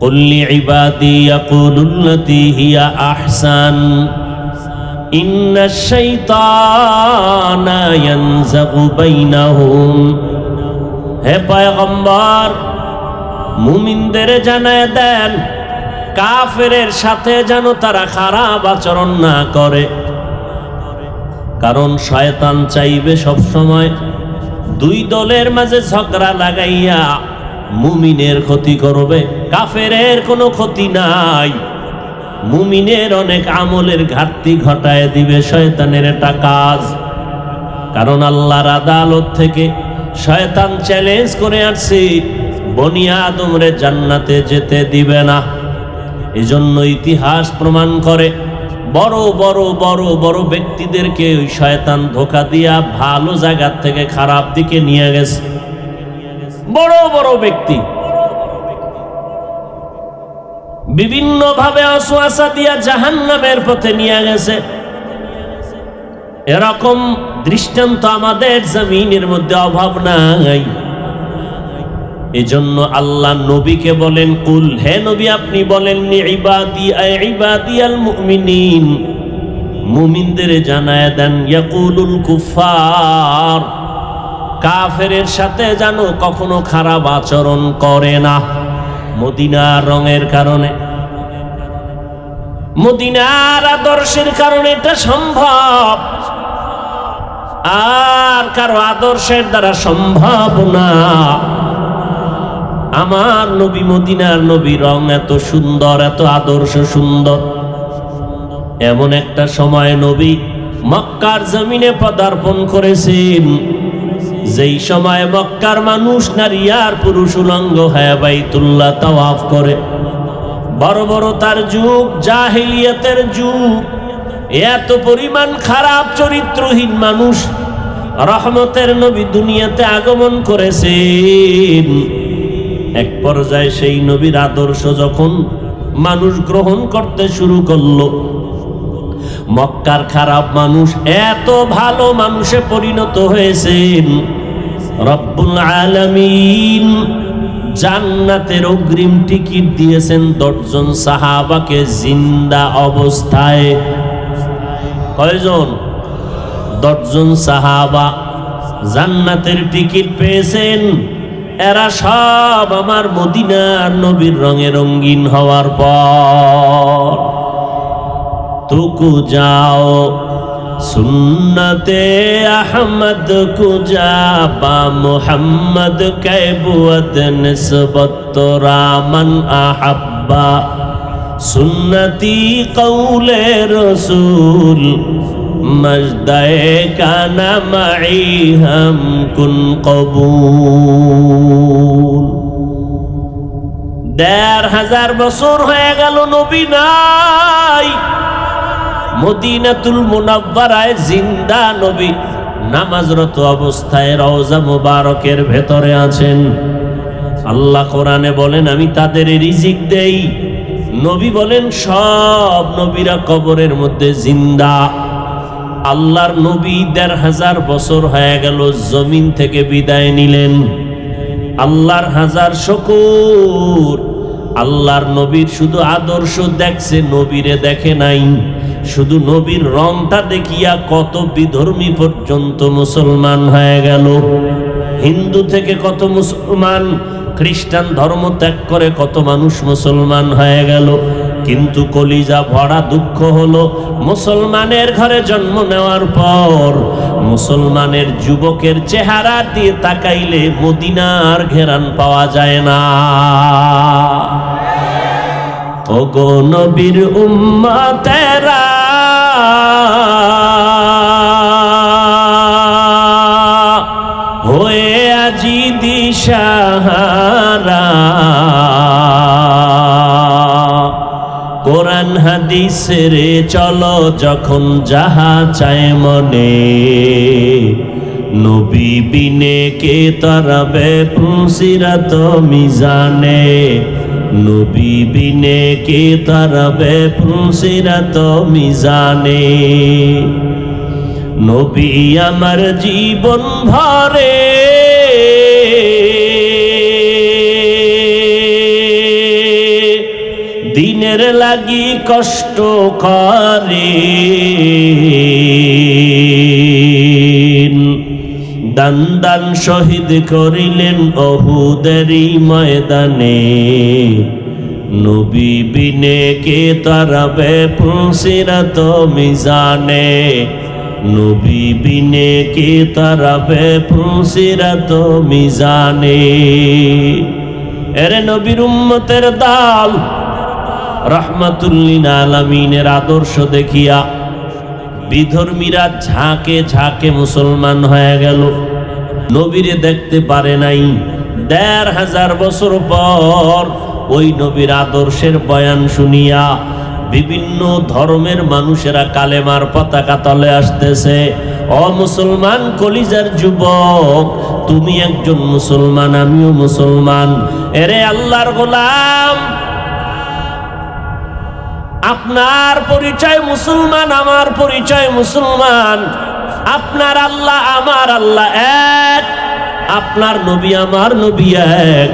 কুল লিইবাদি ইয়াকুলুল্লাতী হিয়া আহসান ইন্নাশ শাইতানা ইয়ানযাগু বাইনাহুম। হে পয়গম্বর, মুমিনদের জানায় দেন কাফেরের সাথে যেন তারা খারাপ আচরণ না করে, কারণ শয়তান চাইবে সব সময় দুই দলের মাঝে ঝগড়া লাগাইয়া মুমিনের ক্ষতি করবে। কাফেরের কোনো ক্ষতি নাই, মুমিনের অনেক আমলের ঘাটতি ঘটায় দিবে শয়তানের এটা কাজ। কারণ আল্লাহর আদালত থেকে শয়তান চ্যালেঞ্জ করে আসছে, বনি আদমরে জান্নাতে যেতে দিবে না। এজন্য ইতিহাস প্রমাণ করে বড় বড় বড় বড় ব্যক্তিদেরকে ওই শয়তান ধোঁকা দিয়া ভালো জায়গা থেকে খারাপ দিকে নিয়ে গেছে। বড় বড় ব্যক্তি বিভিন্ন ভাবে ওয়াসওয়াসা দিয়া জাহান্নামের পথে নিয়ে গেছে। এরকম দৃষ্টান্ত আমাদের জমিনের মধ্যে অভাব নাই। এজন্য আল্লাহ নবীকে বলেন, কুল, হে নবী আপনি বলেন, ইবাদিয়াল মুমিনিন, মুমিনদের জানায় দেন, ইয়াকুলুল কুফার, কাফেরের সাথে যেন কখনো খারাপ আচরণ করে না। মদিনার রঙের কারণে, মদিনার আদর্শের কারণে এটা সম্ভব, আর কারো আদর্শের দ্বারা সম্ভব না। আমার নবী, মদিনার নবী, রং এত সুন্দর, এত আদর্শ সুন্দর। এমন একটা সময় নবী মক্কার জমিনে পদার্পণ করেছেন, যেই সময় মক্কার মানুষ, নারী আর পুরুষ উলঙ্গ হয়ে বাইতুল্লাহ তাওয়াফ করে। বড় বড় তার যুগ, জাহিলিয়াতের যুগ। এত পরিমাণ খারাপ চরিত্রহীন মানুষ রহমতের নবী দুনিয়াতে আগমন করেছেন। এক পর্যায়ে সেই নবীর আদর্শ যখন মানুষ গ্রহণ করতে শুরু করলো, মক্কার খারাপ মানুষ এত ভালো মানুষে পরিণত হয়েছেন। রব্বুল আলামিন জান্নাতের অগ্রিম টিকিট দিয়েছেন 10 জন সাহাবাকে জিন্দা অবস্থায়। কয়জন? 10 জন সাহাবা জান্নাতের টিকিট পেয়েছেন। এরা সব আমার মদিনার নবীর রঙে রঙিন হওয়ার পর। তুকু যাও সুন্নতে আহমদ কুজা বা মুহাম্মদ कैबुअत निस्बत रामन अहब्बा सुन्नती कौले रसूल मजदाए काना माई हम कुन कबूल। 1500 বছর হয়ে গেল নবী নাই। মদিনাতুল মুনাওয়ারায় জিন্দা নবী নামাজরত অবস্থায় রওজা মুবারকের ভেতরে আছেন। আল্লাহ কোরআনে বলেন, আমি তাদের রিজিক দেই। নবী বলেন, সব নবীরা কবরের মধ্যে জিন্দা। আল্লাহর নবী 1500 বছর হয়ে গেল জমিন থেকে বিদায় নিলেন। আল্লাহর হাজার শুকর, আল্লাহর নবীর শুধু আদর্শ দেখছে, নবীরে দেখে নাই। শুধু নবীর রংটা দেখিয়া কত বিধর্মী পর্যন্ত মুসলমান হয়ে গেল। হিন্দু থেকে কত মুসলমান, খ্রিস্টান ধর্ম ত্যাগ করে কত মানুষ মুসলমান হয়ে গেল। কিন্তু কলিজা ভরা দুঃখ হলো, মুসলমানের ঘরে জন্ম নেওয়ার পর মুসলমানের যুবকের চেহারা দিয়ে তাকাইলে মদিনার ঘেরান পাওয়া যায় না। ওগো নবীর উম্মতেরা, হয়ে আজি দিশাহারা, কোরআন হাদিসের চলো যখন যাহা চায় মনে, নবী বিনে কে তরবে পুসিরাত মিজানে, নবী বিনে কে তরবে পুসিরাত মিজানে। নবী আমার জীবন ভরে দিনের লাগি কষ্ট করে দান দান শহীদ করিলেন উহুদেরই ময়দানে নবী বিনে কে তারাবে পুলসিরাত মিজানে নবী বিনে কে তারাবে পুলসিরাত মিজানে এরে নবীর উম্মতের দাল রাহমাতুল লিল আলামিনের আদর্শ দেখিয়া বিধর্মীরা ঝাঁকে ঝাঁকে মুসলমান হয়ে গেল নবীরে দেখতে পারে নাই ১৫০০ বছর পর ওই নবীর আদর্শের বয়ান শুনিয়া বিভিন্ন ধর্মের মানুষেরা কালেমার পতাকা তলে আসতেছে ও মুসলমান কলিজার যুবক তুমি একজন মুসলমান আমিও মুসলমান এরে আল্লাহর গোলাম আপনার পরিচয় মুসলমান আমার পরিচয় মুসলমান আপনার আল্লাহ আমার আল্লাহ এক আপনার নবী আমার নবী এক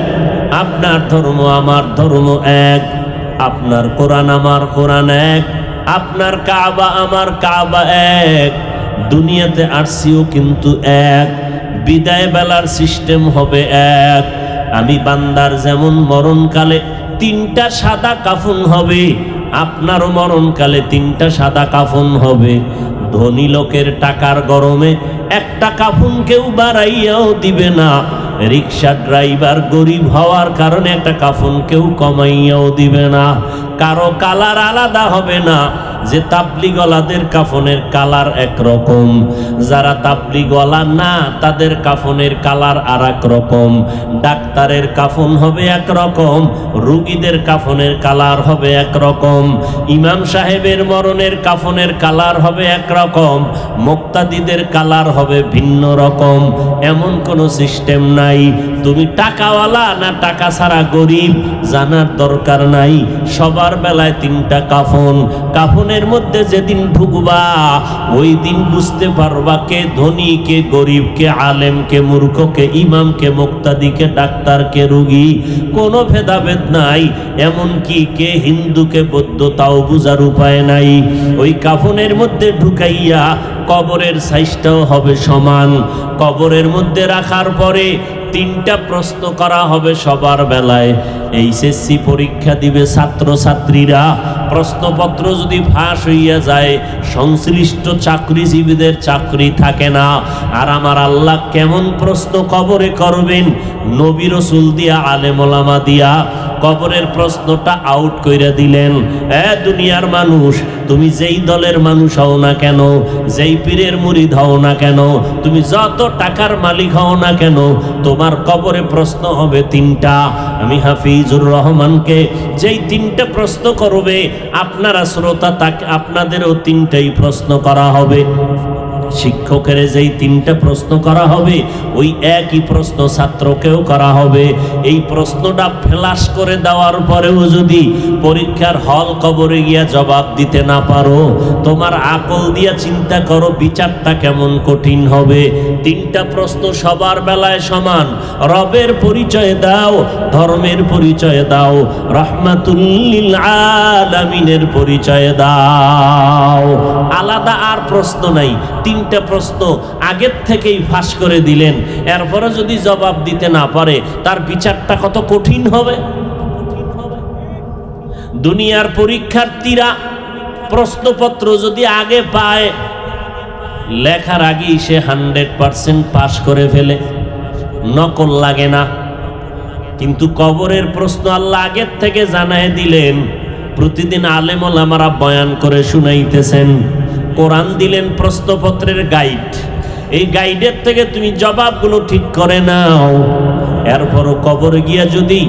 আপনার ধর্ম আমার ধর্ম এক আপনার কোরআন আমার কোরআন এক আপনার কাবা আমার কাবা এক দুনিয়াতে আসছিও কিন্তু এক বিদায় বেলার সিস্টেম হবে এক আমি বান্দার যেমন মরণকালে ৩টা সাদা কাফন হবে আপনারও মরণকালে ৩টা সাদা কাফন হবে ধনী লোকের টাকার গরমে একটা কাফন কেউ বাড়াইয়াও দিবে না রিক্সা ড্রাইভার গরিব হওয়ার কারণে একটা কাফন কেউ কমাইয়াও দিবে না কারো কালার আলাদা হবে না যে তাবলিগওয়ালাদের কাফনের কালার একরকম যারা তাবলিগওয়ালা না তাদের কাফনের কালার আরেক রকম ডাক্তারের কাফন হবে একরকম রোগীদের কাফনের কালার হবে একরকম ইমাম সাহেবের মরণের কাফনের কালার হবে একরকম মুক্তাদিদের কালার হবে ভিন্ন রকম এমন কোনো সিস্টেম নাই তুমি টাকাওয়ালা না টাকা ছাড়া গরিব জানার দরকার নাই সবার বেলায় ৩টা কাফন কাফনের মধ্যে যেদিন ঢুকবা ওই দিন বুঝতে পারবা কে ধনী কে গরিব কে আলেম কে মূর্খ কে ইমাম কে মুক্তাদি কে ডাক্তার কে রোগী কোনো ভেদাভেদ নাই এমনকি কে হিন্দু কে বৌদ্ধ তাও বুঝার উপায় নাই ওই কাফনের মধ্যে ঢুকাইয়া কবরের সাইজটাও হবে সমান কবরের মধ্যে রাখার পরে ৩টা প্রশ্ন করা হবে সবার বেলায় এইচএসসি পরীক্ষা দিবে ছাত্রছাত্রীরা প্রশ্নপত্র যদি ফাঁস হইয়া যায় সংশ্লিষ্ট চাকরিজীবীদের চাকরি থাকে না আর আমার আল্লাহ কেমন প্রশ্ন কবরে করবেন নবী রাসূল দিয়া আলেম ওলামা দিয়া কবরের প্রশ্নটা আউট কইরা দিলেন দুনিয়ার মানুষ তুমি যেই দলের মানুষ হও না কেন যেই পীরের মুরিদ হও না কেন তুমি যত টাকার মালিক হও না কেন তোমার কবরে প্রশ্ন হবে 3টা আমি হাফিজুর রহমানকে যেই 3টা প্রশ্ন করবে আপনারা শ্রোতা তাকে আপনাদেরও 3টাই প্রশ্ন করা হবে শিক্ষকের যেই 3টা প্রশ্ন করা হবে ওই একই প্রশ্ন ছাত্রকেও করা হবে এই প্রশ্নটা ফ্ল্যাশ করে দেওয়ার পরেও যদি পরীক্ষার হল কবরে গিয়া জবাব দিতে না পারো তোমার আকল দিয়া চিন্তা করো বিচারটা কেমন কঠিন হবে 3টা প্রশ্ন সবার বেলায় সমান রবের পরিচয় দাও ধর্মের পরিচয় দাও রাহমাতুল লিল আলামিনের পরিচয় দাও আলাদা আর প্রশ্ন নাই 3টা প্রশ্ন আগের থেকেই ফাঁস করে দিলেন এরপরে যদি জবাব দিতে না পারে তার বিচারটা কত কঠিন হবে দুনিয়ার পরীক্ষার্থীরা প্রশ্নপত্র যদি আগে পায় লেখার আগেই সে 100% পাস করে ফেলে নকল লাগে না কিন্তু কবরের প্রশ্ন আল্লাহ আগের থেকে জানায় দিলেন প্রতিদিন আলেম ওলামারা বয়ান করে শুনাইতেছেন কোরআন দিলেন প্রশ্নপত্রের গাইড এই গাইডের থেকে তুমি জবাবগুলো ঠিক করে নাও এরপরও কবরে গিয়া যদি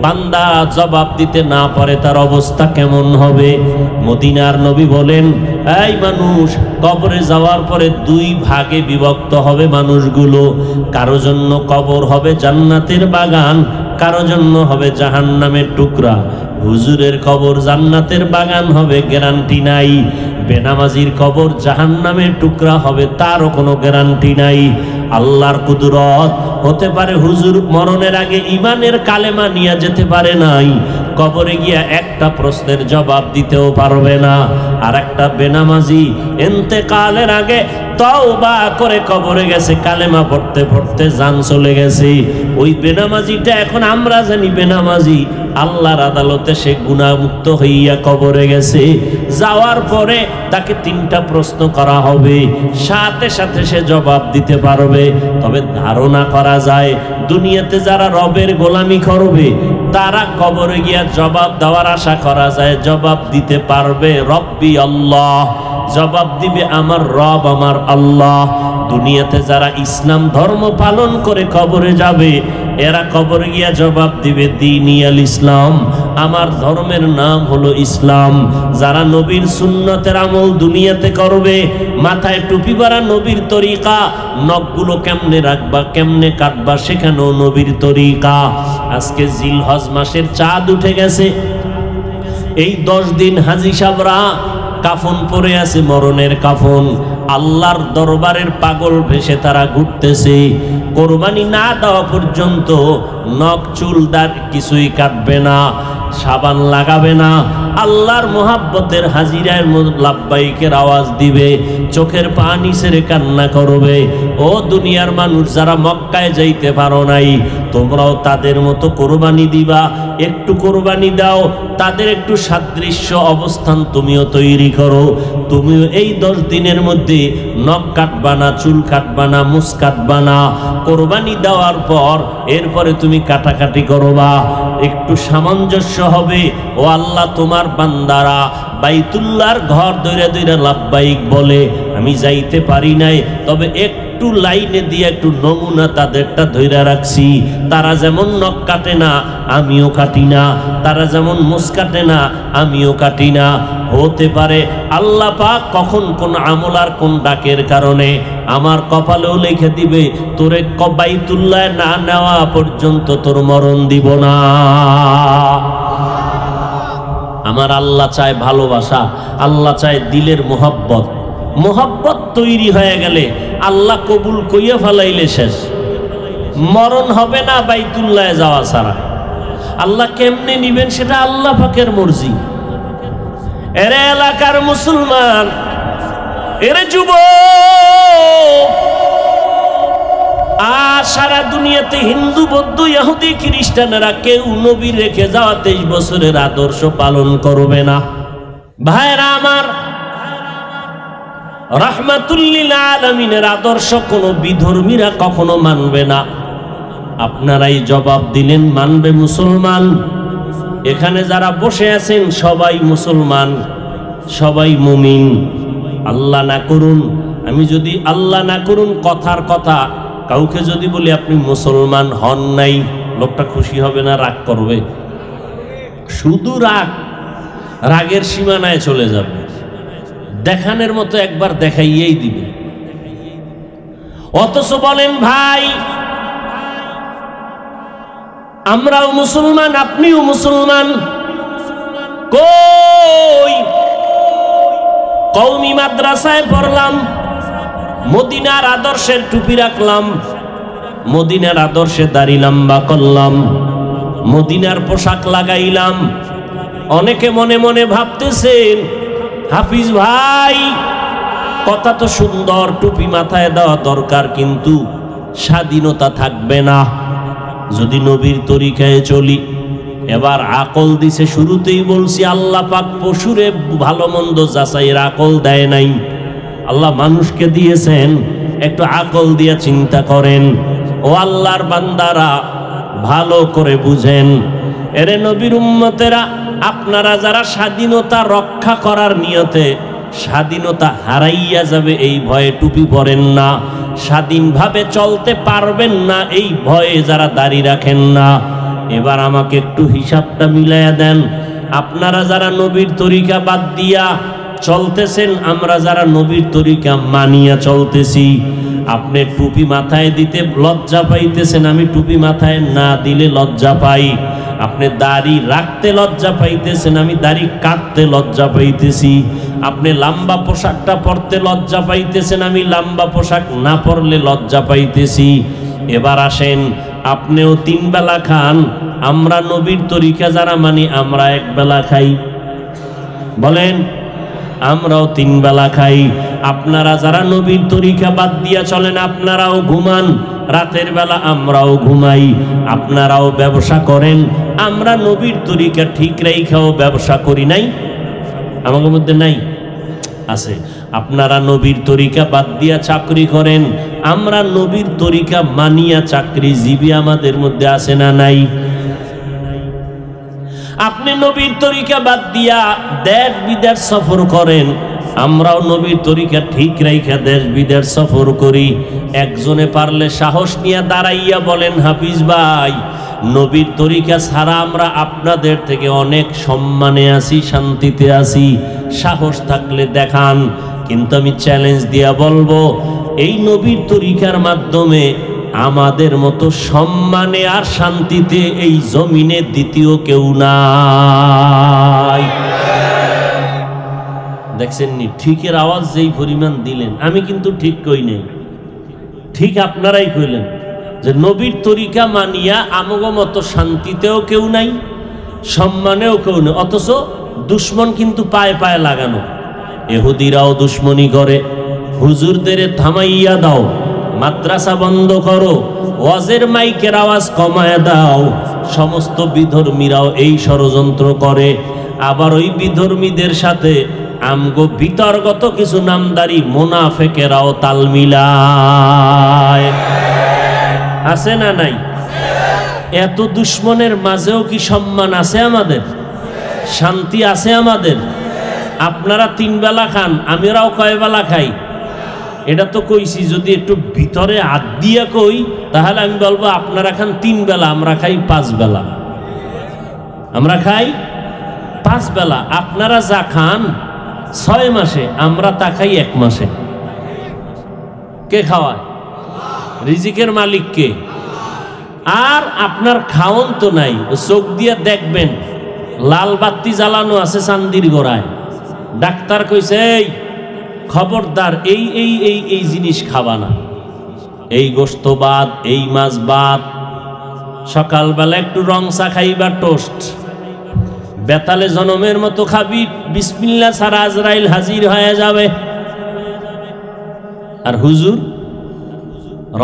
বান্দা জবাব দিতে না পারে তার অবস্থা কেমন হবে মদিনার নবী বলেন এই মানুষ কবরে যাওয়ার পরে 2 ভাগে বিভক্ত হবে মানুষগুলো কারো জন্য কবর হবে জান্নাতের বাগান কারো জন্য হবে জাহান্নামের টুকরা হুজুরের কবর জান্নাতের বাগান হবে গ্যারান্টি নাই বেনামাজির কবর জাহান্নামের টুকরা হবে তারও কোনো গ্যারান্টি নাই আল্লাহর কুদরত। হতে পারে হুজুর মরণের আগে ঈমানের কালেমা নিয়ে যেতে পারে নাই, কবরে গিয়া একটা প্রশ্নের জবাব দিতেও পারবে না। আর একটা বেনামাজি ইন্তেকালের আগে তওবা করে কবরে গেছে, কালেমা পড়তে পড়তে জান চলে গেছে। ওই বেনামাজিটা এখন আমরা জানি বেনামাজি, আল্লাহর আদালতে সে গুনাহমুক্ত হইয়া কবরে গেছে। যাওয়ার পরে তাকে 3টা প্রশ্ন করা হবে, সাথে সাথে সে জবাব দিতে পারবে। তবে ধারণা করা যায় দুনিয়াতে যারা রবের গোলামি করবে তারা কবরে গিয়া জবাব দেওয়ার আশা করা যায় জবাব দিতে পারবে। রব্বি আল্লাহ, জবাব দিবে আমার রব আমার আল্লাহ। দুনিয়াতে যারা ইসলাম ধর্ম পালন করে কবরে যাবে এরা কবরে গিয়া জবাব দিবে দীনিয়াল ইসলাম, আমার ধর্মের নাম হলো ইসলাম। যারা নবীর সুন্নতের আমল দুনিয়াতে করবে, মাথায় টুপি পরা নবীর তরিকা, নখগুলো কেমনে রাখবা কেমনে কাটবা সেখানেও নবীর তরিকা। আজকে জিলহজ মাসের চাঁদ উঠে গেছে, এই 10 দিন হাজী সাহরা কাফন পরে আছে, মরণের কাফন। আল্লাহর দরবারের পাগল ভেসে তারা ঘুরতেছে। কোরবানি না দেওয়া পর্যন্ত নখ চুল দাড় কিছুই কাটবে না, সাবান লাগাবে না। আল্লাহর মোহাব্বতের হাজিরায় লাব্বাইকের আওয়াজ দিবে, চোখের পানি ছেড়ে কান্না করবে। ও দুনিয়ার মানুষ যারা মক্কায় যাইতে পারো নাই, তোমরাও তাদের মতো কোরবানি দিবা। একটু কোরবানি দাও, তাদের একটু সাদৃশ্য অবস্থান তুমিও তৈরি করো। তুমিও এই 10 দিনের মধ্যে নখ কাটবা না, চুল কাটবা না, মুছ কাটবা না। কোরবানি দেওয়ার পর এরপরে তুমি কাটাকাটি করবা, একটু সামঞ্জস্য হবে। ও আল্লাহ, তোমার বান্দারা বাইতুল্লাহর ঘর দইরা দইরা লাব্বাইক বলে, আমি যাইতে পারি নাই, তবে একটু লাইনে দিয়ে একটু নমুনা তাদেরটা ধইরা রাখছি। তারা যেমন নখ কাটে না আমিও কাটি না, তারা যেমন মুছ কাটে না আমিও কাটি না। হতে পারে আল্লাহ পাক কখন কোন আমল আর কোন ডাকের কারণে আমার কপালেও লিখে দিবে, তোরে বাইতুল্লাহ না নেওয়া পর্যন্ত তোর মরণ দিব না। আমার আল্লাহ চায় ভালোবাসা, আল্লাহ চায় দিলের মোহাব্বত। মোহাব্বত তৈরি হয়ে গেলে আল্লাহ কবুল কইয়া ফেলাইলে শেষ, মরণ হবে না বাইতুল্লাহ যাওয়া ছাড়া। আল্লাহ কেমনে নিবেন সেটা আল্লাহ পাকের মর্জি। এরে এলাকার মুসলমান, এরে যুবক, আর সারা দুনিয়াতে হিন্দু বৌদ্ধ ইহুদি খ্রিস্টানেরা কেউ নবী রেখে যাওয়া 23 বছরের আদর্শ পালন করবে না। ভাইরা আমার, রাহমাতুল্লিল আলামিনের আদর্শ কোনো বিধর্মীরা কখনো মানবে না। আপনারাই জবাব দিলেন মানবে মুসলমান। এখানে যারা বসে আছেন সবাই মুসলমান, সবাই মুমিন। আল্লাহ না করুন, আমি যদি আল্লাহ না করুন কথার কথা কাউকে যদি বলি আপনি মুসলমান হন নাই, লোকটা খুশি হবে না রাগ করবে? শুধু রাগ, রাগের সীমানায় চলে যাবে। দেখানোর মতো একবার দেখাইয়েই দিবে। অথচ বলেন ভাই আমরাও মুসলমান, আপনিও মুসলমান। কই কওমি মাদ্রাসায় পড়লাম, মদিনার আদর্শের টুপি রাখলাম, মদিনার আদর্শে দাড়ি লম্বা করলাম, মদিনার পোশাক লাগাইলাম। অনেকে মনে মনে ভাবতেছেন হাফিজ ভাই কথা তো সুন্দর, টুপি মাথায় দেওয়া দরকার, কিন্তু স্বাধীনতা থাকবে না যদি নবীর তরিকায় চলি। এবার আকল দিছে, শুরুতেই বলছি আল্লাহ পাক পশুরে ভালো মন্দ যাচাইয়ের আকল দেয় নাই, আল্লাহ মানুষকে দিয়েছেন। একটু আকল দিয়ে চিন্তা করেন ও আল্লাহর বান্দারা, ভালো করে বুঝেন। এরে নবীর উম্মতেরা, আপনারা যারা স্বাধীনতা রক্ষা করার নিয়তে স্বাধীনতা হারাইয়া যাবে এই ভয়ে টুপি পরেন না, স্বাধীনভাবে চলতে পারবেন না এই ভয়ে যারা দাড়ি রাখেন না, এবার আমাকে একটু হিসাবটা মিলাইয়া দেন। আপনারা যারা নবীর তরিকা বাদ দিয়া চলতেছেন, আমরা যারা নবীর তরিকা মানিয়া চলতেছি, আপনি টুপি মাথায় দিতে লজ্জা পাইতেছেন, আমি টুপি মাথায় না দিলে লজ্জা পাই। আপনি দাড়ি রাখতে লজ্জা পাইতেছেন, আমি দাড়ি কাটতে লজ্জা পাইতেছি। আপনি লম্বা পোশাকটা পরতে লজ্জা পাইতেছেন, আমি লম্বা পোশাক না পরলে লজ্জা পাইতেছি। এবার আসেন, আপনিও 3 বেলা খান, আমরা নবীর তরিকা যারা মানি আমরা 1 বেলা খাই। বলেন, আমরাও 3 বেলা খাই। আপনারা যারা নবীর তরিকা বাদ দিয়া চলেন, আপনারাও ঘুমান রাতের বেলা, আমরাও ঘুমাই। আপনারাও ব্যবসা করেন, আমরা নবীর তরিকা ঠিক রেখাও ব্যবসা করি। নাই আমাদের মধ্যে নাই? আছে। আপনারা নবীর তরিকা বাদ দিয়া চাকরি করেন, আমরা নবীর তরিকা মানিয়া চাকরিজীবী আমাদের মধ্যে আছে না নাই? আপনি নবীর তরিকা বাদ দিয়া দেশ বিদেশ সফর করেন, আমরাও নবীর তরিকা ঠিক রাইখা দেশ বিদেশ সফর করি। একজনে পারলে সাহস নিয়ে দাঁড়াইয়া বলেন, হাফিজ ভাই, নবীর তরিকা ছাড়া আমরা আপনাদের থেকে অনেক সম্মানে আছি, শান্তিতে আছি, সাহস থাকলে দেখান। কিন্তু আমি চ্যালেঞ্জ দিয়া বলবো, এই নবীর তরিকার মাধ্যমে আমাদের মতো সম্মানে আর শান্তিতে এই জমিনে দ্বিতীয় কেউ নাই। দেখছেন নি ঠিকের আওয়াজ যেই পরিমাণ দিলেন, আমি কিন্তু ঠিক কই নাই, ঠিক আপনারাই কইলেন যে নবীর তরিকা মানিয়া আমগো মতো শান্তিতেও কেউ নাই, সম্মানেও কেউ নেই। অথচ দুশ্মন কিন্তু পায়ে পায়ে লাগানো। ইহুদিরাও দুশ্মনী করে, হুজুরদের থামাইয়া দাও, মাদ্রাসা বন্ধ করো, ওয়াজের মাইকের আওয়াজ কমায় দাও। সমস্ত বিধর্মীরাও এই ষড়যন্ত্র করে। আবার ওই বিধর্মীদের সাথে আমগো বিতর্গত কিছু নামদারি মুনাফেকেরাও তাল মিলায়। আছে না নাই? এত দুশ্মনের মাঝেও কি সম্মান আছে আমাদের? শান্তি আছে আমাদের? আপনারা 3 বেলা খান, আমরাও কয় বেলা খাই? এটা তো কইছি, যদি একটু ভিতরে হাত দিয়া কই তাহলে আমি বলবো আপনারা খান 3 বেলা, আমরা খাই 5 বেলা। আমরা খাই 5 বেলা। আপনারা যা খান 6 মাসে, আমরা তা খাই 1 মাসে। কে খাওয়ায়? রিজিকের মালিক কে? আর আপনার খাওন তো নাই, চোখ দিয়ে দেখবেন লাল বাতি জ্বালানো আছে চান্দির গোড়ায়। ডাক্তার কইছে, এই খবরদার, এই এই এই এই জিনিস খাবা না, এই গোশত বাদ, এই মাছ বাদ। সকালবেলা একটু রং চা খাইবা, টোস্ট, বেতালে জনমের মতো খাবি, বিসমিল্লাহ ছাড়া আজরাইল হাজির হয়ে যাবে। আর হুজুর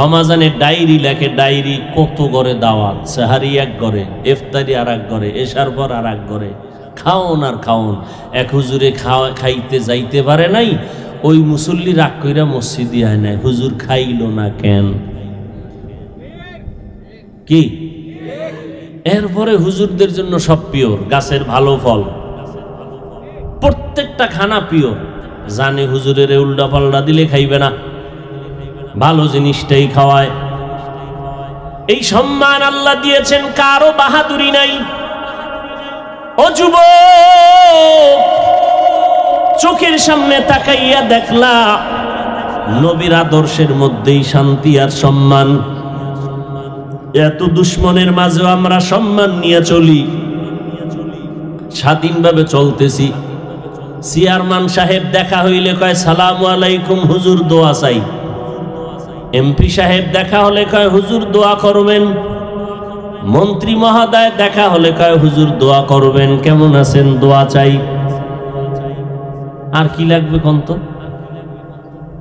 রমাজানে ডায়েরি লেখে, ডায়েরি কত করে দাওয়াত, সাহারি 1 ঘরে, ইফতারি আর 1 ঘরে, এশার পর আর 1 ঘরে, খাওন আর খাওন। এক হুজুরে খাইতে যাইতে পারে নাই, ওই মুসল্লি রাগ কইরা মসজিদে আয় নাই। হুজুর খাইল না কেন? কি এরপরে হুজুরদের জন্য সব পিওর, গাছের ভালো ফল, প্রত্যেকটা খানা পিওর। জানে হুজুরের উল্টা পাল্টা দিলে খাইবে না, ভালো জিনিসটাই খাওয়ায়। এই সম্মান আল্লাহ দিয়েছেন, কারো বাহাদুরি নাই। ও যুবক, চোখের সামনে তাকাইয়া দেখলা নবীর আদর্শের মধ্যেই শান্তি আর সম্মান। এত দুশ্মনের মাঝেও আমরা সম্মান নিয়ে চলি, স্বাধীনভাবে চলতেছি। চেয়ারম্যান সাহেব দেখা হইলে কয় সালামু আলাইকুম, হুজুর দোয়া চাই। এমপি সাহেব দেখা হলে কয় হুজুর দোয়া করবেন। মন্ত্রী মহোদয় দেখা হলে কয় হুজুর দোয়া করবেন, কেমন আছেন, দোয়া চাই। আর কি লাগবে কোন তো?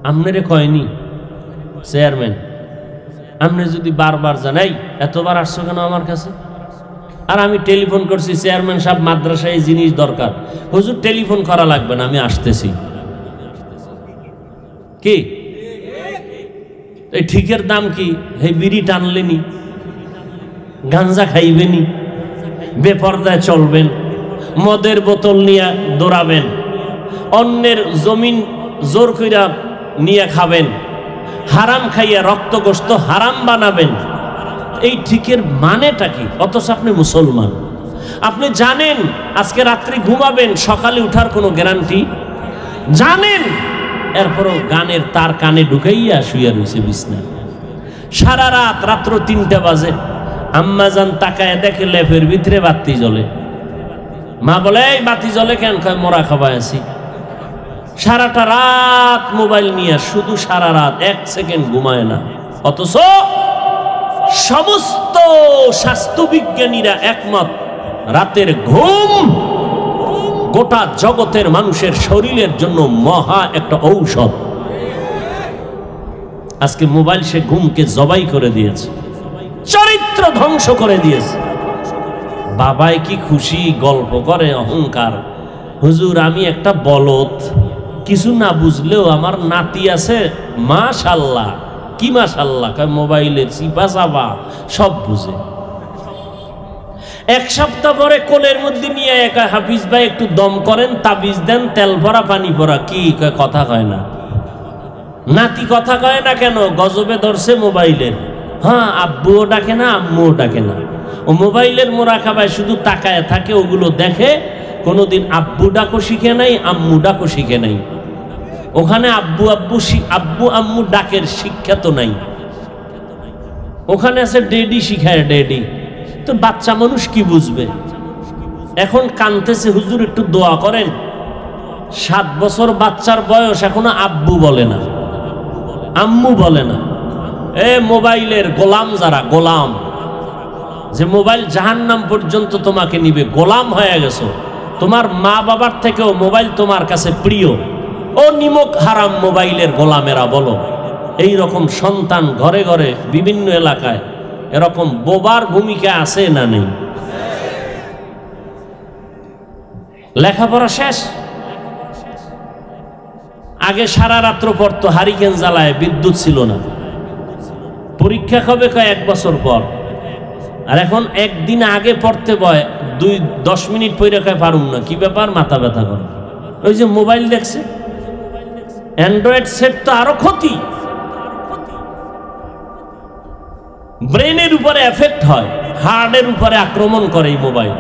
আমনেরে কয়নি চেয়ারম্যান? আপনি যদি বারবার জানাই এতবার আসছো কেন আমার কাছে? আর আমি টেলিফোন করছি, চেয়ারম্যান সাহেব মাদ্রাসায় এই জিনিস দরকার, হুজুর টেলিফোন করা লাগবে না, আমি আসতেছি। কি এই ঠিকের দাম কি? হে বিড়ি টানলেনি, গাঞ্জা খাইবেনি, বেপরদায় চলবেন, মদের বোতল নিয়ে দৌড়াবেন, অন্যের জমিন জোর কইরা নিয়ে খাবেন, হারাম খাইয়া রক্ত গোশত হারাম বানাবেন। এই ঠিকের মানেটা কি? অথচ আপনি মুসলমান, আপনি জানেন আজকে রাত্রি ঘুমাবেন, সকালে উঠার কোনো গ্যারান্টি জানেন, এরপরও গানের তার কানে ঢুকাইয়া শুয়ে রয়েছে বিছনা। সারা রাত, রাত্র 3টা বাজে, আম্মাজান তাকায় দেখে লেপের ভিতরে বাতি জ্বলে। মা বলে, এই বাতি জ্বলে কেন? কয় মোরা খাবায় আছি। সারাটা রাত মোবাইল নিয়ে, শুধু সারা রাত 1 সেকেন্ড ঘুমায় না। অথচ সমস্ত স্বাস্থ্যবিজ্ঞানীরা একমত, রাতের ঘুম গোটা জগতের মানুষের শরীরের জন্য মহা একটা ঔষধ। আজকে মোবাইল সে ঘুমকে জবাই করে দিয়েছে, চরিত্র ধ্বংস করে দিয়েছে। বাবাই কি খুশি, গল্প করে অহংকার, হুজুর আমি একটা বলদ, কিছু না বুঝলেও আমার নাতি আছে, মাশাআল্লাহ। কি মাশাআল্লাহ? কয় মোবাইলে চিপা চাপা সব বুঝে। 1 সপ্তাহ পরে কোলের মধ্যে নিয়ে একা, হাফিজ ভাই একটু দম করেন, তাবিজ দেন, তেল ভরা পানি ভরা। কি কয়? কথা কয় না। নাতি কথা কয় না কেন? গজবে ধরছে মোবাইলের। হ্যাঁ, আব্বুও ডাকে না, আম্মুও ডাকে না। ও মোবাইলের মোরাকাবায় শুধু তাকায় থাকে, ওগুলো দেখে। কোনোদিন আব্বু ডাকো শিখে নাই, আম্মু ডাকো শিখে নাই। ওখানে আব্বু আম্মু ডাকের শিক্ষা তো নাই। ওখানে আছে ডেডি শিখায়, ডেডি। তো বাচ্চা মানুষ কি বুঝবে? এখন কানতেছে, হুজুর একটু দোয়া করেন। 7 বছর বাচ্চার বয়স, এখনো আব্বু বলে না, আম্মু বলে না। মোবাইলের গোলাম যারা, গোলাম, যে মোবাইল জাহান্নাম পর্যন্ত তোমাকে নিবে, গোলাম হয়ে গেছো। তোমার মা বাবার থেকেও মোবাইল তোমার কাছে প্রিয়। ও নিমক হারাম মোবাইলের গোলামেরা, বলো। এই রকম সন্তান ঘরে ঘরে বিভিন্ন এলাকায় এরকম বোবার ভূমিকা আছে না নেই? লেখাপড়া শেষ। আগে সারা রাত্র পড়তো, হারিকেন জ্বালায়, বিদ্যুৎ ছিল না। পরীক্ষা কবে? কয় 1 বছর পর। আর এখন একদিন আগে পড়তে বয়, 10 মিনিট পরে কয় পারুম না। কি ব্যাপার? মাথা ব্যথা করে। ওই যে মোবাইল দেখছে। অ্যান্ড্রয়েড সেট তো আরো ক্ষতি, ব্রেনের উপরে এফেক্ট হয়, হার্টের উপরে আক্রমণ করে এই মোবাইল।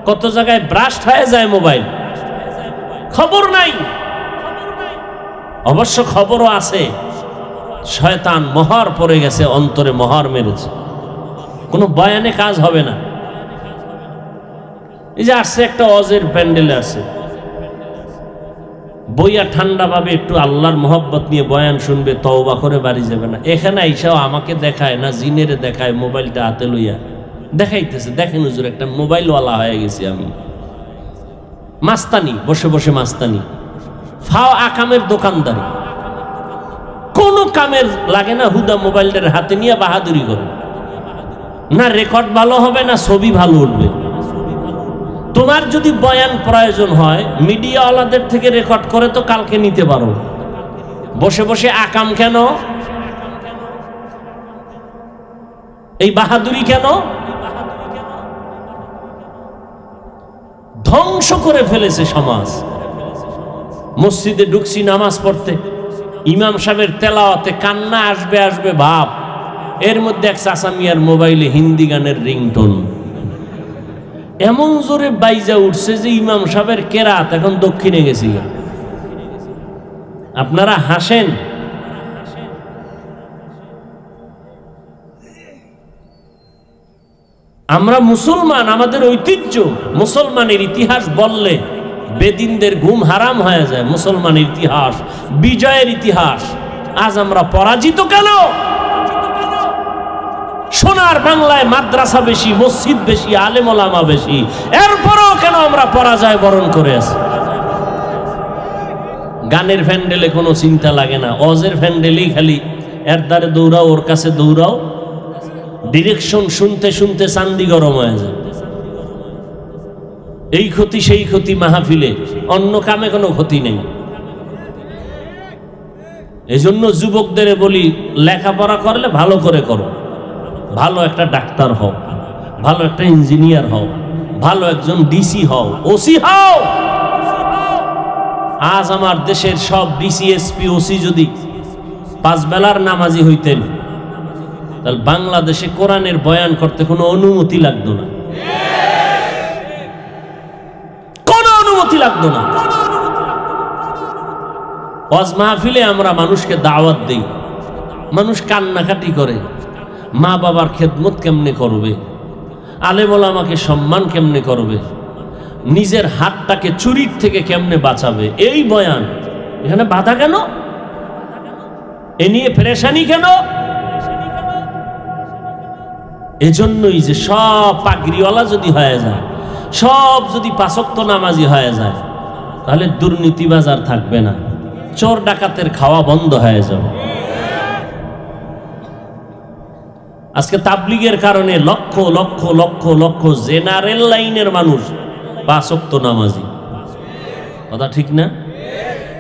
কত জায়গায় ব্রাস্ট হয়ে যায় মোবাইল, খবর নাই। অবশ্য খবরও আছে, শয়তান মোহর পড়ে গেছে, অন্তরে মোহর মেরেছে, কোনো বয়ানে কাজ হবে না। এই যে আসছে একটা অজের প্যান্ডেলে আছে, বইয়া ঠান্ডা ভাবে একটু আল্লাহর মোহব্বত নিয়ে বয়ান শুনবে, তওবা করে বাড়ি যাবে না। এখানে আইসাও আমাকে দেখায় না, জিনেরে দেখায়, মোবাইলটা হাতে লইয়া দেখাইতেছে, দেখেন হুজুর একটা মোবাইলওয়ালা হয়ে গেছি আমি। মাস্তানি, বসে বসে মাস্তানি, ফাও আকামের দোকানদারি, কোন কামের লাগে না, হুদা মোবাইলটার হাতে নিয়ে বাহাদুরি করে। না রেকর্ড ভালো হবে, না ছবি ভালো উঠবে। তোমার যদি বয়ান প্রয়োজন হয়, মিডিয়াওয়ালাদের থেকে রেকর্ড করে তো কালকে নিতে পারো। বসে বসে আকাম কেন? এই বাহাদুরি কেন? ধ্বংস করে ফেলেছে সমাজ। মসজিদে ঢুকছি নামাজ পড়তে, ইমাম সাহেবের তেলাওয়াতে কান্না আসবে আসবে ভাব, এর মধ্যে এক চাচা মিয়ার মোবাইলে হিন্দি গানের রিংটোন এমন জোরে বাইজা উঠছে যে ইমাম সাহেবের কেরাত এখন দক্ষিণে গেছি। আপনারা হাসেন, আমরা মুসলমান, আমাদের ঐতিহ্য, মুসলমানের ইতিহাস বললে বেদিনদের ঘুম হারাম হয়ে যায়। মুসলমানের ইতিহাস বিজয়ের ইতিহাস। আজ আমরা পরাজিত কেন? সোনার বাংলায় মাদ্রাসা বেশি, মসজিদ বেশি, আলেম ওলামা বেশি, এরপরও কেন আমরা পরাজয় বরণ করে আছি? গানের প্যান্ডেলে কোনো চিন্তা লাগে না, অজের প্যান্ডেলেই খালি এর দ্বারে দৌড়াও, ওর কাছে দৌড়াও, ডিরেকশন শুনতে শুনতে চান্দি গরম হয়ে যায়। এই ক্ষতি সেই ক্ষতি মাহফিলে, অন্য কামে কোনো ক্ষতি নেই। এজন্য যুবকদের বলি, লেখাপড়া করলে ভালো করে করো, ভালো একটা ডাক্তার হও, ভালো একটা ইঞ্জিনিয়ার হও, ভালো একজন ডিসি হও, ওসি হও। আজ আমার দেশের সব ডিসি, এসপি, ওসি যদি 5 বেলার নামাজি হইতেন, তাহলে বাংলাদেশে কোরআনের বয়ান করতে কোনো অনুমতি লাগতো না, কোনো অনুমতি লাগতো না। ওয়াজ মাহফিলে আমরা মানুষকে দাওয়াত দেই, মানুষ কান্নাকাটি করে, মা বাবার খেদমত কেমনে করবে, আলেম ওলামাকে সম্মান কেমনে করবে, নিজের হাতটাকে চুরির থেকে কেমনে বাঁচাবে, এই বয়ান। এখানে বাধা কেন? এ নিয়ে পেরেশানি কেন? এজন্যই যে সব পাগড়িওয়ালা যদি হয়ে যায়, সব যদি পাঁচ ওয়াক্ত নামাজি হয়ে যায়, তাহলে দুর্নীতিবাজ আর থাকবে না, চোর ডাকাতের খাওয়া বন্ধ হয়ে যাবে। আজকে তাবলিগের কারণে লক্ষ লক্ষ লক্ষ লক্ষ জেনারেল লাইনের মানুষ পাঁচ ওয়াক্ত নামাজি। কথা ঠিক না?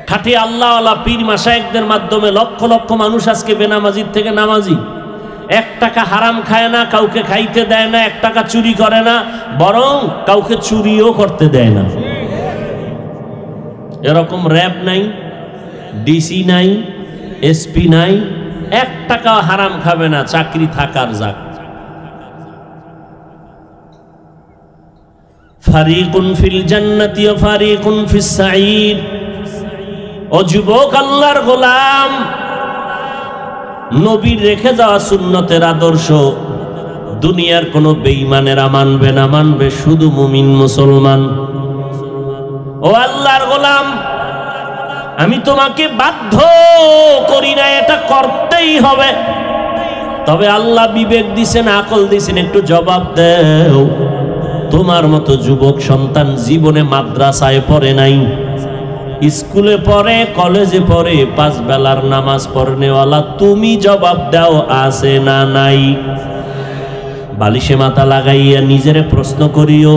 খাঁটি আল্লাহওয়ালা পীর মাশায়েখদের মাধ্যমে লক্ষ লক্ষ মানুষ আজকে বেনামাজির থেকে নামাজি। 1 টাকা হারাম খায় না, কাউকে খাইতে দেয় না, 1 টাকা চুরি করে না, বরং কাউকে চুরিও করতে দেয় না। এরকম র্যাব নাই, ডিসি নাই, এসপি নাই, 1 টাকা হারাম খাবে না, চাকরি থাকার যাক। ফারিকুন ফিল জান্নাতি ওয়া ফারিকুন ফিস সাঈর। ও যুবক, আল্লাহর গোলাম, নবীর রেখে যাওয়া সুন্নতের আদর্শ দুনিয়ার কোনো বেঈমানেরা মানবে না, মানবে শুধু মুমিন মুসলমান। ও আল্লাহর গোলাম, আমি তোমাকে বাধ্য করি না, এটা করতেই হবে। তবে আল্লাহ বিবেক দিছেন, আকল দিছেন, একটু জবাব দেও। তোমার মতো যুবক সন্তান জীবনে মাদ্রাসায় পড়ে নাই, স্কুলে পড়ে, কলেজে পড়ে, 5 বেলার নামাজ পড়নেওয়ালা, তুমি জবাব দাও আছে না নাই? বালিশে মাথা লাগাইয়া নিজেরে প্রশ্ন করিও,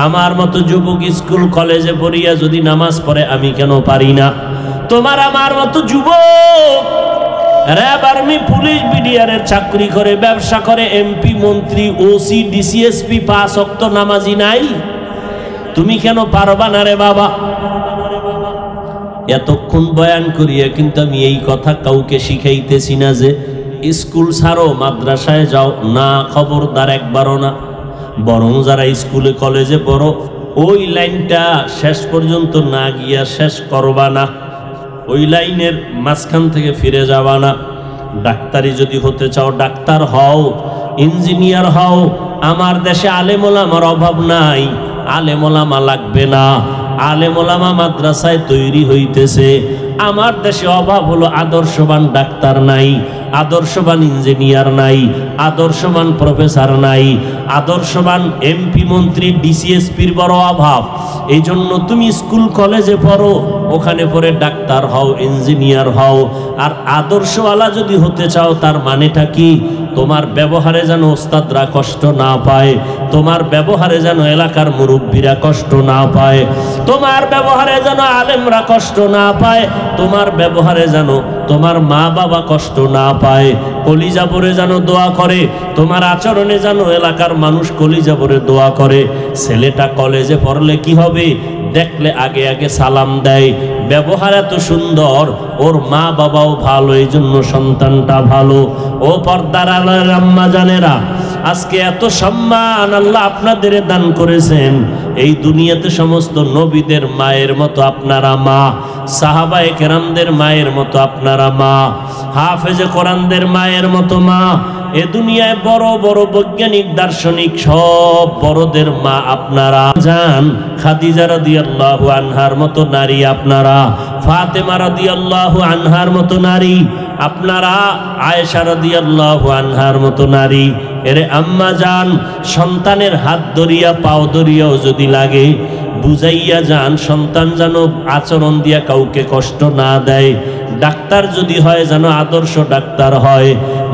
আমার মতো যুবক স্কুল কলেজে পড়িয়া যদি নামাজ পড়ে আমি কেন পারি না? তোমার আমার মতো যুবক র্যাব, আর্মি, পুলিশ, বিডিআরের চাকরি করে, ব্যবসা করে, এমপি, মন্ত্রী, ওসি, ডিসিএসপি, 5 ওয়াক্ত নামাজি নাই? তুমি কেন পারবা না রে বাবা? এতক্ষণ বয়ান করিয়া কিন্তু আমি এই কথা কাউকে শিখাইতেছি না যে স্কুল ছাড়ো, মাদ্রাসায় যাও, না, খবরদার, একবারও না। বরং যারা স্কুলে কলেজে পড়ো, ওই লাইনটা শেষ পর্যন্ত না গিয়া শেষ করবা না, ওই লাইনের মাঝখান থেকে ফিরে যাবা না। ডাক্তারি যদি হতে চাও ডাক্তার হও, ইঞ্জিনিয়ার হও। আমার দেশে আলেম ওলামার অভাব নাই, আলেম ওলামা লাগবে না, আলেম ওলামা মাদ্রাসায় তৈরি হইতেছে। আমার দেশে অভাব হলো আদর্শবান ডাক্তার নাই, আদর্শবান ইঞ্জিনিয়ার নাই, আদর্শবান প্রফেসর নাই, আদর্শবান এমপি, মন্ত্রী, ডিসিএসপির বড় অভাব। এই জন্য তুমি স্কুল কলেজে পড়ো, ওখানে পড়ে ডাক্তার হও, ইঞ্জিনিয়ার হও। আর আদর্শওয়ালা যদি হতে চাও, তার মানেটা কি? তোমার ব্যবহারে যেন ওস্তাদরা কষ্ট না পায়, তোমার ব্যবহারে যেন এলাকার মুরব্বীরা কষ্ট না পায়, তোমার ব্যবহারে যেন আলেমরা কষ্ট না পায়, তোমার ব্যবহারে যেন তোমার মা বাবা কষ্ট না পায়, কলিজা ভরে যেন দোয়া করে, তোমার আচরণে যেন এলাকার মানুষ কলিজা ভরে দোয়া করে। ছেলেটা কলেজে পড়লে কি হবে? দেখলে আগে আগে সালাম দেয়, ব্যবহার এত সুন্দর, ওর মা বাবাও ভালো, এই জন্য সন্তানটা ভালো। ও পর্দার আড়ালের আম্মা জানেরা, আজকে এত সম্মান আল্লাহ আপনাদের দান করেছেন। এই দুনিয়াতে সমস্ত নবীদের মায়ের মতো আপনারা মা, সাহাবায়ে কেরামদের মায়ের মতো আপনারা মা, হাফেজে কোরআনদের মায়ের মতো মা। এ দুনিয়ায় বড় বড় বৈজ্ঞানিক, দার্শনিক, সব বড়দের মা আপনারা। জান খাদিজা রাদিয়াল্লাহু আনহার মতো নারী আপনারা, ফাতেমা রাদিয়াল্লাহু আনহার মতো নারী আপনারা, আয়েশা রাদিয়াল্লাহু আনহার মতো নারী। এরে আম্মা জান, সন্তানের হাত ধরিয়া পাও ধরিয়াও যদি লাগে বুঝাইয়া যান, সন্তান যেন আচরণ দিয়া কাউকে কষ্ট না দেয়। ডাক্তার যদি হয় যেন আদর্শ ডাক্তার হয়,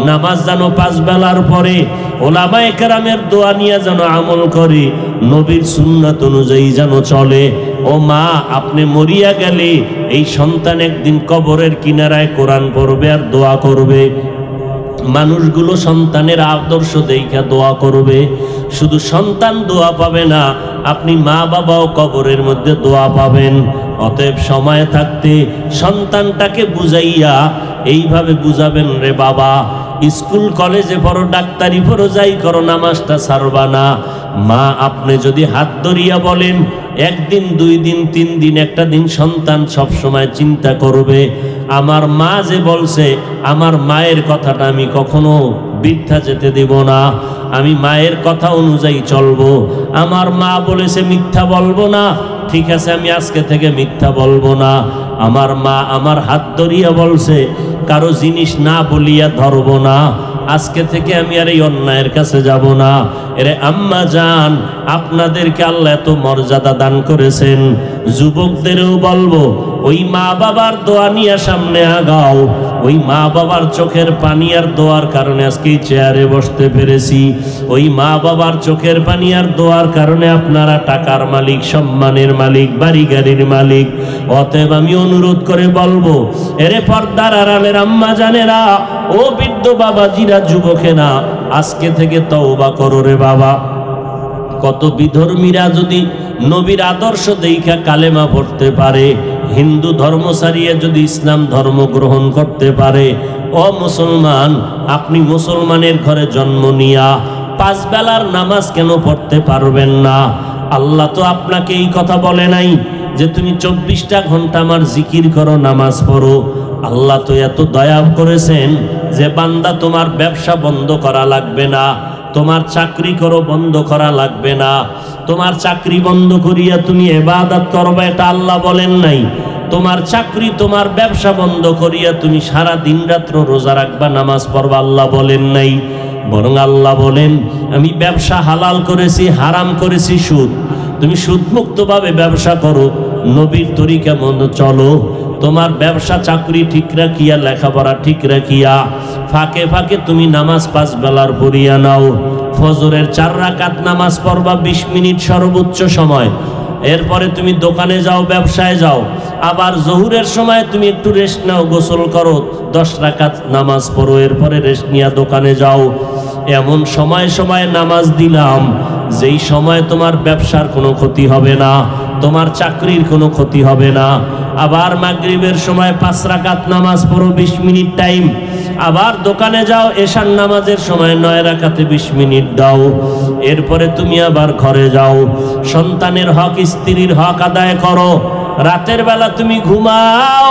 নামাজ যেন 5 বেলার পরে ওলামায়ে কেরামের দোয়া নিয়ে যেন আমল করে, নবীর সুন্নাত অনুযায়ী যেন চলে। ও মা, আপনি মরিয়া গেলে এই সন্তান একদিন কবরের কিনারায় কোরআন পড়বে আর দোয়া করবে। মানুষগুলো সন্তানের আদর্শ দেখা দোয়া করবে। শুধু সন্তান দোয়া পাবে না, আপনি মা বাবাও কবরের মধ্যে দোয়া পাবেন। অতএব সময় থাকতে সন্তানটাকে বুঝাইয়া এইভাবে বুঝাবেন, রে বাবা, স্কুল কলেজে পড়ো, ডাক্তারি পড়ো, যাই করো, নামাজটা ছাড়বা না। মা, আপনি যদি হাত ধরিয়া বলেন, 1 দিন 2 দিন 3 দিন, একটা দিন সন্তান সব সময় চিন্তা করবে, আমার মা যে বলছে, আমার মায়ের কথাটা আমি কখনো বৃদ্ধা যেতে দেব না। আমি মায়ের কথা অনুযায়ী চলবো। আমার মা বলেছে মিথ্যা বলবো না, ঠিক আছে আমি আজকে থেকে মিথ্যা বলবো না। আমার মা আমার হাত ধরিয়া বলছে কারো জিনিস না বলিয়া ধরবো না, আজকে থেকে আমি আর এই অন্যায়ের কাছে যাব না। এরে আম্মা জান, আপনাদেরকে আল্লাহ এত মর্যাদা দান করেছেন, যুবকদেরও বলবো ওই মা বাবার দোয়া নিয়ে সামনে আগাও। ওই মা বাবার চোখের পানি আর দোয়ার কারণে আজকে চেয়ারে বসতে পেরেছি। ওই মা বাবার চোখের পানি আর দোয়ার কারণে আপনারা টাকার মালিক, সম্মানের মালিক, বাড়ি গাড়ির মালিক। অতএব আমি অনুরোধ করে বলবো, এরে পর্দার আড়ালের আম্মা জানেরা, ও বৃদ্ধ বাবাজিরা, যুবকেরা, আজকে থেকে তওবা করো রে বাবা। কত বিধর্মীরা যদি নবীর আদর্শ দেখা কালেমা পড়তে পারে, হিন্দু ধর্ম ছাড়িয়ে যদি ইসলাম ধর্ম গ্রহণ করতে পারে, ও মুসলমান, আপনি মুসলমানের ঘরে জন্ম নিয়া 5 বেলার নামাজ কেন পড়তে পারবেন না? আল্লাহ তো আপনাকে এই কথা বলে নাই যে তুমি 24টা ঘন্টা আমার জিকির করো, নামাজ পড়ো। আল্লাহ তো এত দয়া করেছেন যে বান্দা তোমার ব্যবসা বন্ধ করা লাগবে না, তোমার চাকরি করো বন্ধ করা লাগবে না, তোমার চাকরি বন্ধ করিয়া তুমি ইবাদত করবে, এটা আল্লাহ বলেন নাই। তোমার চাকরি, তোমার ব্যবসা বন্ধ করিয়া তুমি সারা দিন রাত্র রোজা রাখবা, নামাজ পড়বা, আল্লাহ বলেন নাই। বরং আল্লাহ বলেন আমি ব্যবসা হালাল করেছি, হারাম করেছি সুদ। তুমি সুদমুক্তভাবে ব্যবসা করো, নবীর তরিকা মতো চলো, তোমার ব্যবসা চাকরি ঠিক রাখিয়া, লেখাপড়া ঠিক রাখিয়া, ফাঁকে ফাঁকে তুমি নামাজ 5 বেলার পড়িয়া নাও। ফজরের 4 রাকাত নামাজ পড়বা 20 মিনিট সর্বোচ্চ সময়। এরপরে তুমি দোকানে যাও, ব্যবসায় যাও। আবার জোহরের সময় তুমি একটু রেস্ট নাও, গোসল করো, 10 রাকাত নামাজ পড়ো, এরপরে রেস্ট নিয়ে দোকানে যাও। এমন সময় সময় নামাজ দিলাম যেই সময় তোমার ব্যবসার কোনো ক্ষতি হবে না, তোমার চাকরির কোনো ক্ষতি হবে না। আবার মাগরিবের সময় 5 রাকাত নামাজ পড়ো, 20 মিনিট টাইম। আবার দোকানে যাও, এশার নামাজের সময় 9 রাকাতে 20 মিনিট দাও। এরপরে তুমি আবার ঘরে যাও, সন্তানের হক, স্ত্রীর হক আদায় করো। রাতের বেলা তুমি ঘুমাও,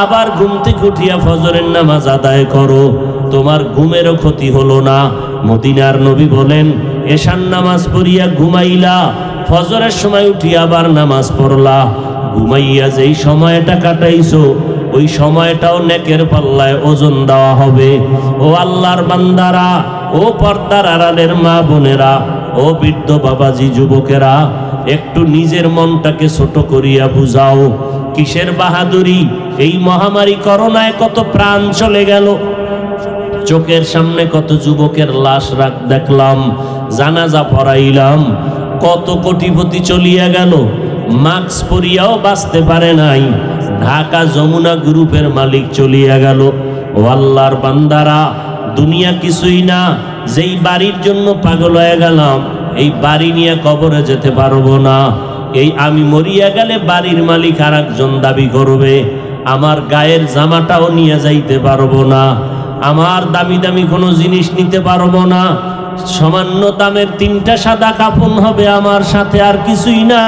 আবার ঘুম থেকে উঠিয়া ফজরের নামাজ আদায় করো, তোমার ঘুমেরও ক্ষতি হলো না। মদিনার নবী বলেন এশার নামাজ পড়িয়া ঘুমাইলা, ফজরের সময় উঠিয়া আবার নামাজ পড়লা, ঘুমাইয়া যেই সময়টা কাটাইছো ওই সময়টাও নেকের পাল্লায় ওজন দেওয়া হবে। ও আল্লাহর বান্দারা, ও পর্দার আড়ালের মা বোনেরা, ও বৃদ্ধ বাবাজি, যুবকেরা, একটু নিজের মনটাকে ছোট করিয়া বুঝাও। কিসের বাহাদুরি? এই মহামারী করোনায় কত প্রাণ চলে গেল, চোখের সামনে কত যুবকের লাশ দেখলাম, জানাজা পড়াইলাম, কত কোটিপতি চলিয়া গেল, মাস্ক পরিয়াও বাঁচতে পারে নাই। ঢাকা যমুনা গ্রুপের মালিক চলিয়া গেল। ও আল্লাহর বান্দারা, দুনিয়া কিছুই না। যেই বাড়ির জন্য পাগল হয়ে গেলাম, এই বাড়ি নিয়ে কবরে যেতে পারবো না। এই আমি মরিয়া গেলে বাড়ির মালিক আর একজন দাবি করবে, আমার গায়ের জামাটাও নিয়ে যাইতে পারবো না, আমার দামি দামি কোনো জিনিস নিতে পারবো না, সামান্য দামের 3টা সাদা কাফন হবে আমার সাথে, আর কিছুই না।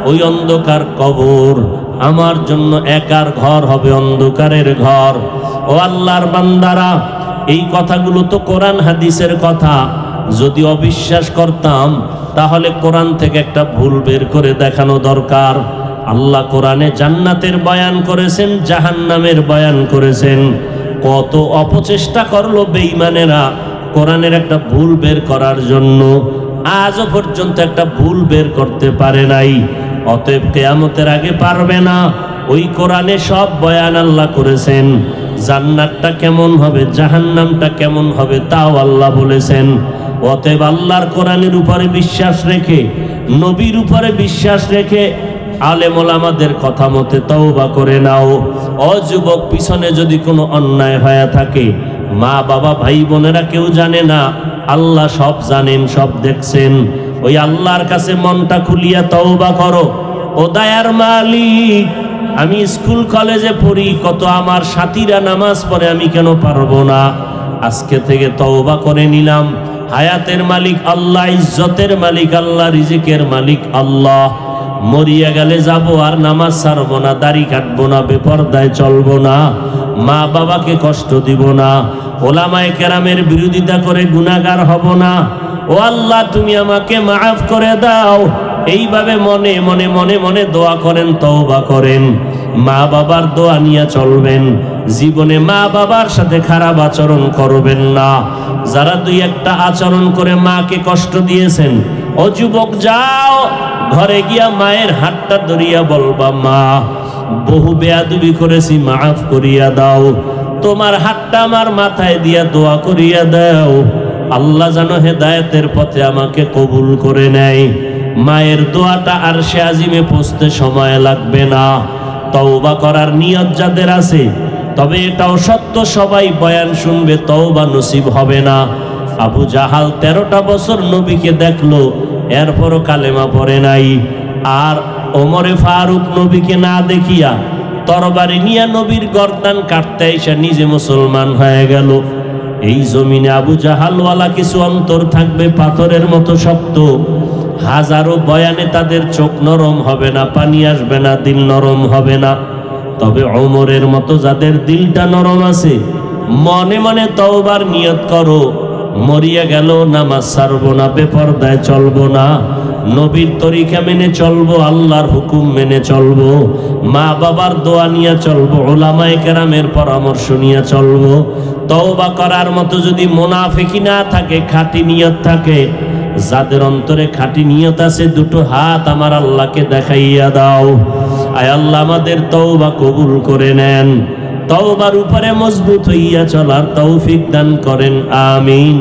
ওই অন্ধকার কবর আমার জন্য একার ঘর হবে, অন্ধকারের ঘর। ও আল্লাহর বান্দারা, এই কথাগুলো তো কোরআন হাদিসের কথা। যদি অবিশ্বাস করতাম তাহলে কোরআন থেকে একটা ভুল বের করে দেখানো দরকার। আল্লাহ কোরআনে জান্নাতের বয়ান করেছেন, জাহান্নামের বয়ান করেছেন। কত অপচেষ্টা করলো বেঈমানেরা কোরআনের একটা ভুল বের করার জন্য, আজও পর্যন্ত একটা ভুল বের করতে পারে নাই। অতএব কিয়ামতের আগে পারবে না। ওই কোরআনে সব বয়ান আল্লাহ করেছেন। জান্নাতটা কেমন হবে, জাহান্নামটা কেমন হবে, তাও আল্লাহ বলেছেন। অতএব আল্লাহর কোরআনের উপরে বিশ্বাস রেখে, নবীর উপরে বিশ্বাস রেখে, আলেম ওলামাদের কথা মতে তওবা করে নাও। অযুবক, পিছনে যদি কোনো অন্যায় হয়ে থাকে, মা বাবা ভাই বোনেরা কেউ জানে না, আল্লাহ সব জানেন, সব দেখছেন। ওই আল্লাহর কাছে মনটা খুলিয়া তওবা করো। ও দয়ার মালিক, আমি স্কুল কলেজে পড়ি, কত আমার সাথীরা নামাজ পড়ে, আমি কেন পারবো না? আজকে থেকে তওবা করে নিলাম। হায়াতের মালিক আল্লাহ, ইজ্জতের মালিক আল্লাহ, রিজিকের মালিক আল্লাহ। মরিয়া গেলে যাব, আর নামাজ ছাড়বো না, দাড়ি কাটবো না, বেপরদায় চলবো না, মা বাবাকে কষ্ট দিব না, ওলামায়ে কেরামের বিরোধিতা করে গুনাহগার হব না। ও আল্লাহ তুমি আমাকে মাফ করে দাও। এইভাবে মনে মনে মনে মনে দোয়া করেন, তওবা করেন। মা বাবার দোয়া নিয়ে চলবেন, জীবনে মা বাবার সাথে খারাপ আচরণ করবেন না। যারা দুই একটা আচরণ করে মাকে কষ্ট দিয়েছেন, ও যুবক যাও ঘরে গিয়া মায়ের হাতটা ধরিয়া বলবা, মা বহু বেয়াদবি করেছি, মাফ করিয়া দাও। তোমার হাতটা আমার মাথায় দিয়া দোয়া করিয়া দাও, আল্লাহ যেন হেদায়েতের পথে আমাকে কবুল করে নেয়। মায়ের দোয়াটা আরশে আজিমে পৌঁছতে সময় লাগবে না। তওবা করার নিয়ত যাদের আছে, তবে এটাও সত্য সবাই বয়ান শুনবে, তওবা নসিব হবে না। আবু জাহাল 13টা বছর নবীকে দেখলো, এরপরও কালেমা পড়ে নাই। আর ওমরে ফারুক নবীকে না দেখিয়া তরবারি নিয়ে নবীর গর্দান কাটতে এসে নিজে মুসলমান হয়ে গেল। এই জমিনে আবু জাহালওয়ালা কিছু অন্তর থাকবে পাথরের মতো শক্ত, হাজারো বয়ানে তাদের চোখ নরম হবে না, পানি আসবে না, দিল নরম হবে না। তবে ওমরের মতো যাদের দিলটা নরম আছে, মনে মনে তওবার নিয়ত করো, মরিয়া গেল নামাজ ছাড়বো না, বেপরদায় চলবো না, নবীর তরিকা মেনে চলবো, আল্লাহর হুকুম মেনে চলবো, মা বাবার দোয়া নিয়ে চলবো, উলামায়ে কেরামের পরামর্শ নিয়ে চলবো। তওবা করার মতো যদি মুনাফিকি না থাকে, খাঁটি নিয়ত থাকে, যাদের অন্তরে খাঁটি নিয়ত আছে, দুটো হাত আমার আল্লাহকে দেখাইয়া দাও। আয় আল্লাহ আমাদের তওবা কবুল করে নেন, তওবার উপরে মজবুত হইয়া চলার তৌফিক দান করেন, আমিন।